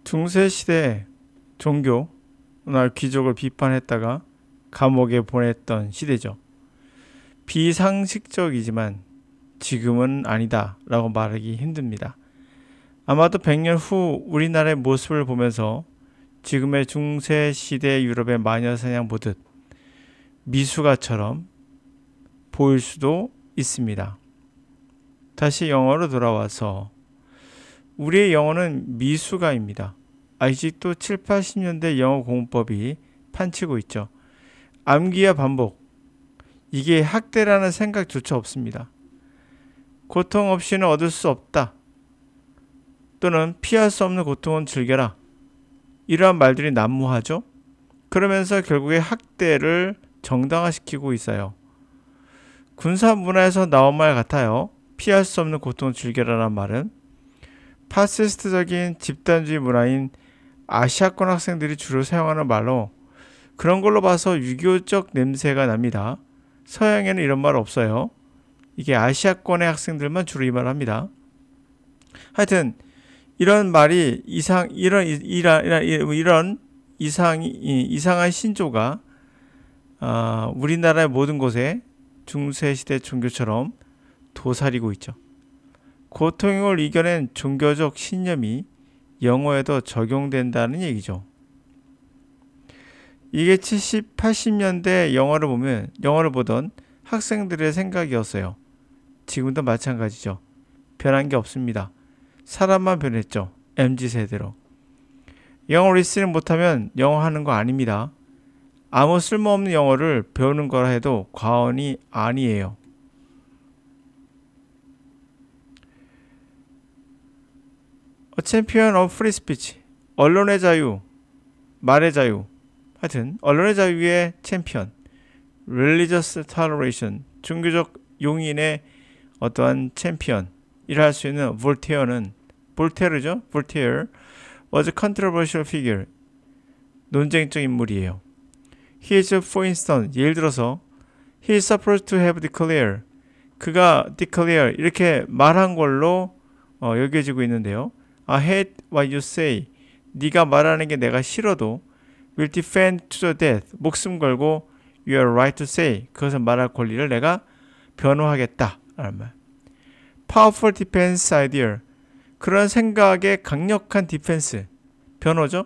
중세시대 종교나 귀족을 비판했다가 감옥에 보냈던 시대죠. 비상식적이지만 지금은 아니다 라고 말하기 힘듭니다. 아마도 100년 후 우리나라의 모습을 보면서 지금의 중세시대 유럽의 마녀사냥 보듯 미숙아처럼 보일 수도 있습니다. 다시 영어로 돌아와서 우리의 영어는 미숙아입니다. 아직도 7, 80년대 영어 공부법이 판치고 있죠. 암기와 반복, 이게 학대라는 생각조차 없습니다. 고통 없이는 얻을 수 없다. 또는 피할 수 없는 고통은 즐겨라. 이러한 말들이 난무하죠. 그러면서 결국에 학대를 정당화시키고 있어요. 군사 문화에서 나온 말 같아요. 피할 수 없는 고통을 즐겨라라는 말은 파시스트적인 집단주의 문화인 아시아권 학생들이 주로 사용하는 말로 그런 걸로 봐서 6.25적 냄새가 납니다. 서양에는 이런 말 없어요. 이게 아시아권의 학생들만 주로 이 말을 합니다. 하여튼 이런 말이 이런 이상한 신조가 우리나라의 모든 곳에 중세시대 종교처럼 도사리고 있죠. 고통을 이겨낸 종교적 신념이 영어에도 적용된다는 얘기죠. 이게 70, 80년대 영어를 보던 학생들의 생각이었어요. 지금도 마찬가지죠. 변한 게 없습니다. 사람만 변했죠. MZ세대로. 영어 리스닝 못하면 영어 하는 거 아닙니다. 아무 쓸모없는 영어를 배우는 거라 해도 과언이 아니에요. A champion of free speech. 언론의 자유, 말의 자유. 하여튼 언론의 자유의 챔피언. Religious toleration. 종교적 용인의 어떠한 챔피언. 이라 할 수 있는 볼테르죠. 볼테르 was a controversial figure. 논쟁적 인물이에요. He is, for instance, 예를 들어서 he is supposed to have declared. 그가 declare 이렇게 말한 걸로 여겨지고 있는데요. I hate what you say. 네가 말하는 게 내가 싫어도 will defend to the death. 목숨 걸고 you are right to say. 그것을 말할 권리를 내가 변호하겠다. 라는 말. Powerful defense idea. 그런 생각의 강력한 디펜스. 변호죠.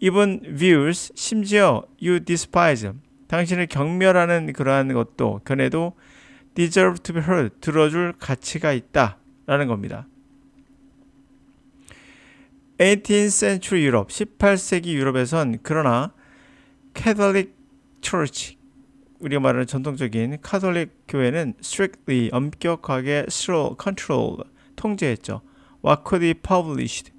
Even views. 심지어 you despise. 당신을 경멸하는 그러한 것도 견해도 deserve to be heard. 들어줄 가치가 있다. 라는 겁니다. 18th century 유럽, 18세기 유럽에선 그러나 Catholic Church, 우리가 말하는 전통적인 카톨릭 교회는 strictly, 엄격하게 control, 통제했죠. What could be published,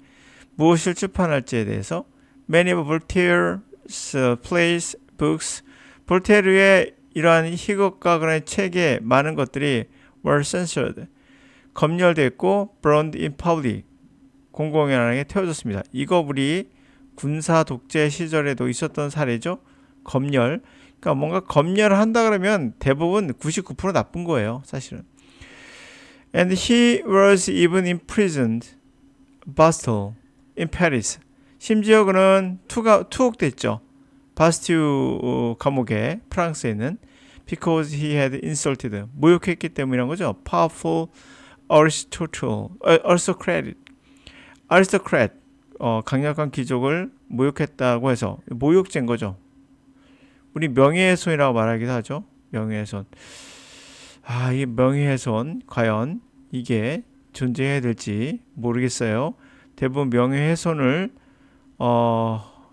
무엇을 출판할지에 대해서. Many of Voltaire's plays, books, 볼테르의 이러한 희곡과 그런 책의 많은 것들이 were censored, 검열됐고 burned in public, 공공연하게 태워졌습니다. 이거 우리 군사 독재 시절에도 있었던 사례죠. 검열. 그러니까 뭔가 검열을 한다 그러면 대부분 99% 나쁜 거예요. 사실은. And he was even imprisoned Bastille in Paris. 심지어 그는 투옥됐죠. 바스티유 감옥에 프랑스에 있는 because he had insulted, 모욕했기 때문이란 거죠. Powerful aristocrat, 강력한 귀족을 모욕했다고 해서 모욕죄인 거죠. 우리 명예훼손이라고 말하기도 하죠. 명예훼손. 이 명예훼손 과연 이게 존재해야 될지 모르겠어요. 대부분 명예훼손을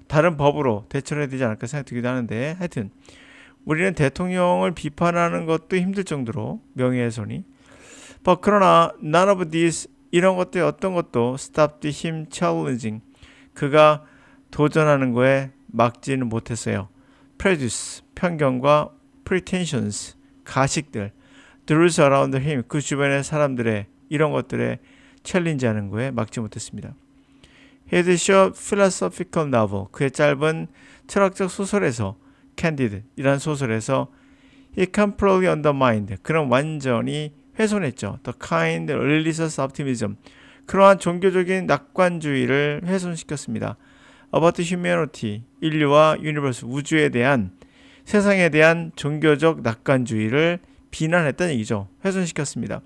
다른 법으로 대처를 해야 되지 않을까 생각되기도 하는데, 하여튼 우리는 대통령을 비판하는 것도 힘들 정도로 명예훼손이. 그러나 none of these, 이런 것들 어떤 것도 stopped him challenging, 그가 도전하는 거에 막지는 못했어요. prejudice, 편견과 pretensions, 가식들, the rules around him, 그 주변의 사람들의 이런 것들에 챌린지하는 거에 막지 못했습니다. He had a short philosophical novel, 그의 짧은 철학적 소설에서 Candide, 이란 소설에서 he completely undermined, 그런 완전히 훼손했죠. The kind religious optimism, 그러한 종교적인 낙관주의를 훼손시켰습니다. About humanity, 인류와 유니버스, 우주에 대한, 세상에 대한 종교적 낙관주의를 비난했다는 얘기죠. 훼손시켰습니다.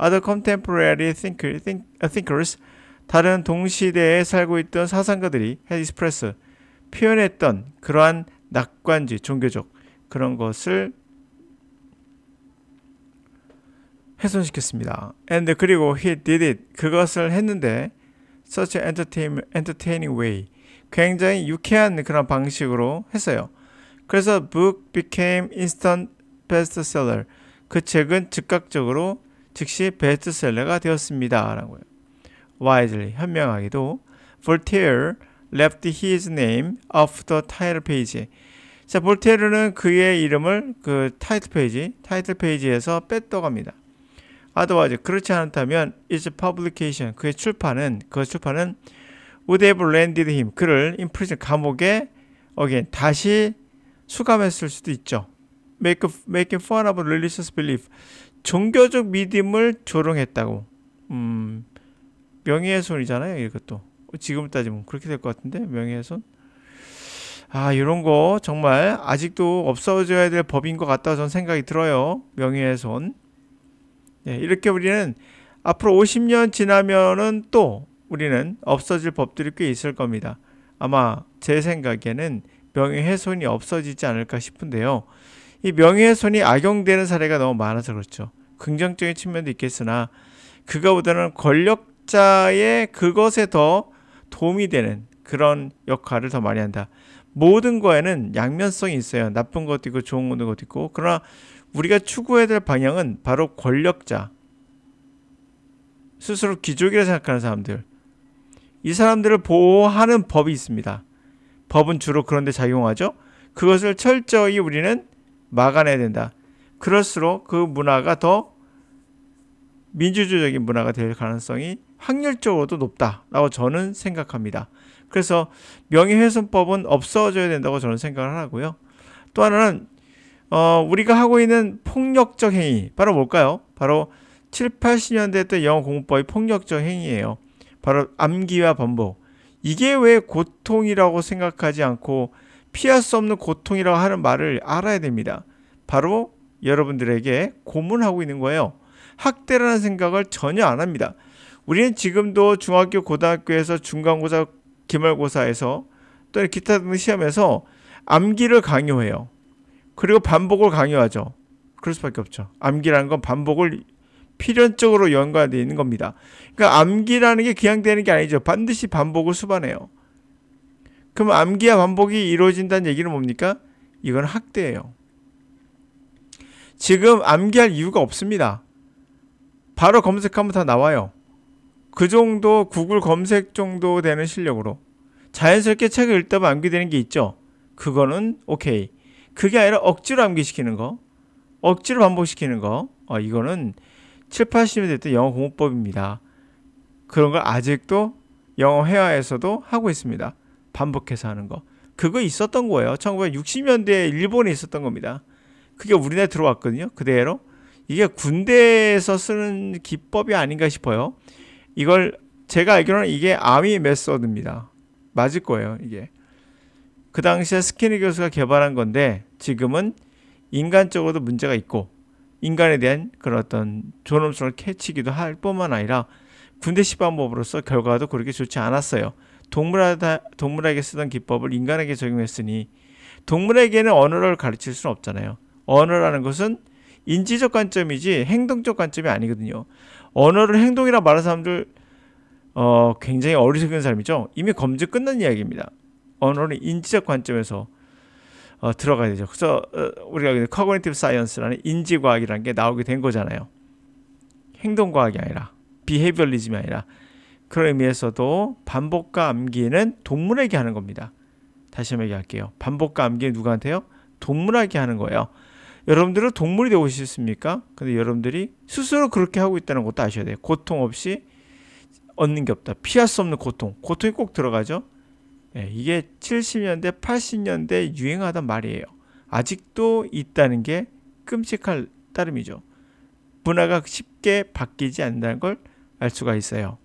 Other contemporary thinkers, 다른 동시대에 살고 있던 사상가들이 had expressed, 표현했던 그러한 낙관주의, 종교적 그런 것을 훼손시켰습니다. And 그리고 he did it, 그것을 했는데 such an entertaining way, 굉장히 유쾌한 그런 방식으로 했어요. 그래서 book became instant bestseller, 그 책은 즉각적으로 즉시 베스트셀러가 되었습니다. 라고요. Wisely, 현명하게도 Voltaire left his name off the title page. 자, 볼테르는 그의 이름을 그 타이틀 페이지에서 뺐다고 니다 Otherwise, 그렇지 않다면 its publication, 그 출판은 would have landed him, 그를 imprisoned, 감옥에 again, 다시 수감했을 수도 있죠. Making fun of religious belief, 종교적 믿음을 조롱했다고. 명예훼손이잖아요, 이것도. 지금 따지면 그렇게 될 것 같은데, 명예훼손. 이런 거 정말 아직도 없어져야 될 법인 것 같다고 저는 생각이 들어요. 명예훼손. 네, 이렇게 우리는 앞으로 50년 지나면은 또 우리는 없어질 법들이 꽤 있을 겁니다. 아마 제 생각에는 명예훼손이 없어지지 않을까 싶은데요. 이 명예훼손이 악용되는 사례가 너무 많아서 그렇죠. 긍정적인 측면도 있겠으나 그거보다는 권력자의 그것에 더 도움이 되는 그런 역할을 더 많이 한다. 모든 거에는 양면성이 있어요. 나쁜 것도 있고 좋은 것도 있고. 그러나 우리가 추구해야 될 방향은 바로 권력자, 스스로 귀족이라 생각하는 사람들, 이 사람들을 보호하는 법이 있습니다. 법은 주로 그런 데 작용하죠. 그것을 철저히 우리는 막아내야 된다. 그럴수록 그 문화가 더 민주주의적인 문화가 될 가능성이 확률적으로도 높다라고 저는 생각합니다. 그래서 명예훼손법은 없어져야 된다고 저는 생각을 하고요. 또 하나는 우리가 하고 있는 폭력적 행위, 바로 뭘까요? 바로 7, 80년대 때 영어 공부법이 폭력적 행위예요. 바로 암기와 반복. 이게 왜 고통이라고 생각하지 않고 피할 수 없는 고통이라고 하는 말을 알아야 됩니다. 바로 여러분들에게 고문하고 있는 거예요. 학대라는 생각을 전혀 안 합니다. 우리는 지금도 중학교, 고등학교에서 중간고사, 기말고사에서 또는 기타 등등 시험에서 암기를 강요해요. 그리고 반복을 강요하죠. 그럴 수밖에 없죠. 암기라는 건 반복을 필연적으로 연관되어 있는 겁니다. 그러니까 암기라는 게 그냥 되는 게 아니죠. 반드시 반복을 수반해요. 그럼 암기와 반복이 이루어진다는 얘기는 뭡니까? 이건 학대예요. 지금 암기할 이유가 없습니다. 바로 검색하면 다 나와요. 그 정도 구글 검색 정도 되는 실력으로 자연스럽게 책을 읽다 보면 암기되는 게 있죠. 그거는 오케이. 그게 아니라 억지로 암기시키는 거, 억지로 반복시키는 거, 이거는 7, 80년대 때 영어 공부법입니다. 그런 걸 아직도 영어 회화에서도 하고 있습니다. 반복해서 하는 거. 그거 있었던 거예요. 1960년대에 일본에 있었던 겁니다. 그게 우리나라에 들어왔거든요. 그대로. 이게 군대에서 쓰는 기법이 아닌가 싶어요. 이걸 제가 알기로는 이게 아미 메소드입니다. 맞을 거예요. 이게. 그 당시에 스키너 교수가 개발한 건데 지금은 인간적으로도 문제가 있고 인간에 대한 그런 어떤 존엄성을 캐치기도 할 뿐만 아니라 군대 시방법으로서 결과도 그렇게 좋지 않았어요. 동물에게 쓰던 기법을 인간에게 적용했으니 동물에게는 언어를 가르칠 수는 없잖아요. 언어라는 것은 인지적 관점이지 행동적 관점이 아니거든요. 언어를 행동이라 말하는 사람들 굉장히 어리석은 사람이죠. 이미 검증 끝난 이야기입니다. 언어는 인지적 관점에서 들어가야 되죠. 그래서 우리가 Cognitive Science라는 인지과학이라는 게 나오게 된 거잖아요. 행동과학이 아니라 비헤이비얼리즘이 아니라 그런 의미에서도 반복과 암기는 동물에게 하는 겁니다. 다시 한번 얘기할게요. 반복과 암기는 누구한테요? 동물에게 하는 거예요. 여러분들은 동물이 되고 싶습니까? 근데 여러분들이 스스로 그렇게 하고 있다는 것도 아셔야 돼요. 고통 없이 얻는 게 없다. 피할 수 없는 고통. 고통이 꼭 들어가죠. 예, 이게 70년대, 80년대 유행하던 말이에요. 아직도 있다는 게 끔찍할 따름이죠. 문화가 쉽게 바뀌지 않는다는 걸 알 수가 있어요.